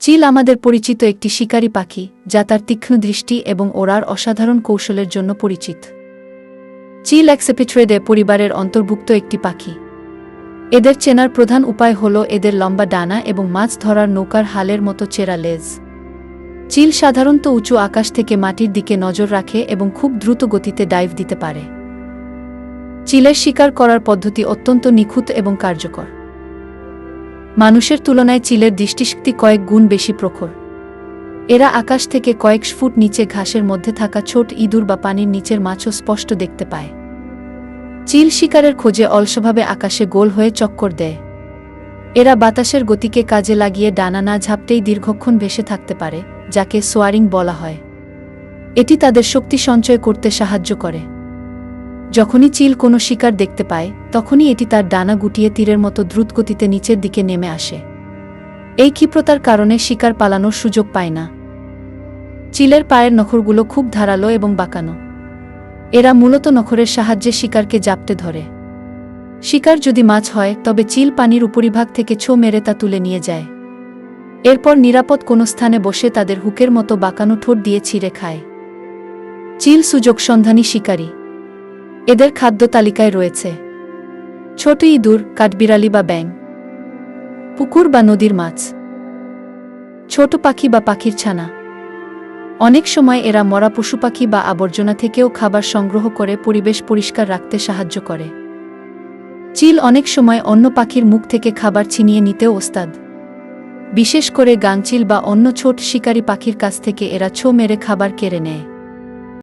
চিল আমাদের পরিচিত একটি শিকারী পাখি, যা তার তীক্ষ্ণ দৃষ্টি এবং ওড়ার অসাধারণ কৌশলের জন্য পরিচিত। চিল অ্যাক্সেপিট্রেডে পরিবারের অন্তর্ভুক্ত একটি পাখি। এদের চেনার প্রধান উপায় হল এদের লম্বা ডানা এবং মাছ ধরার নৌকার হালের মতো চেরা লেজ। চিল সাধারণত উঁচু আকাশ থেকে মাটির দিকে নজর রাখে এবং খুব দ্রুত গতিতে ডাইভ দিতে পারে। চিলের শিকার করার পদ্ধতি অত্যন্ত নিখুঁত এবং কার্যকর। মানুষের তুলনায় চিলের দৃষ্টিশক্তি কয়েক গুণ বেশি প্রখর। এরা আকাশ থেকে কয়েক ফুট নিচে ঘাসের মধ্যে থাকা ছোট ইঁদুর বা পানির নিচের মাছও স্পষ্ট দেখতে পায়। চিল শিকারের খোঁজে অলসভাবে আকাশে গোল হয়ে চক্কর দেয়। এরা বাতাসের গতিকে কাজে লাগিয়ে ডানা না ঝাপটেই দীর্ঘক্ষণ ভেসে থাকতে পারে, যাকে সোয়ারিং বলা হয়। এটি তাদের শক্তি সঞ্চয় করতে সাহায্য করে। যখনই চিল কোনো শিকার দেখতে পায়, তখনই এটি তার ডানা গুটিয়ে তীরের মতো দ্রুতগতিতে নিচের দিকে নেমে আসে। এই ক্ষিপ্রতার কারণে শিকার পালানোর সুযোগ পায় না। চিলের পায়ের নখরগুলো খুব ধারালো এবং বাঁকানো। এরা মূলত নখরের সাহায্যে শিকারকে জাপটে ধরে। শিকার যদি মাছ হয়, তবে চিল পানির উপরিভাগ থেকে ছো মেরে তা তুলে নিয়ে যায়। এরপর নিরাপদ কোনো স্থানে বসে তাদের হুকের মতো বাঁকানো ঠোঁট দিয়ে ছিঁড়ে খায়। চিল সুযোগ সন্ধানী শিকারী। এদের খাদ্য তালিকায় রয়েছে ছোট ইঁদুর, কাঠবিড়ালি বা ব্যাঙ, পুকুর বা নদীর মাছ, ছোট পাখি বা পাখির ছানা। অনেক সময় এরা মরা পশুপাখি বা আবর্জনা থেকেও খাবার সংগ্রহ করে পরিবেশ পরিষ্কার রাখতে সাহায্য করে। চিল অনেক সময় অন্য পাখির মুখ থেকে খাবার ছিনিয়ে নিতেও ওস্তাদ। বিশেষ করে গাংচিল বা অন্য ছোট শিকারী পাখির কাছ থেকে এরা ছো মেরে খাবার কেড়ে নেয়।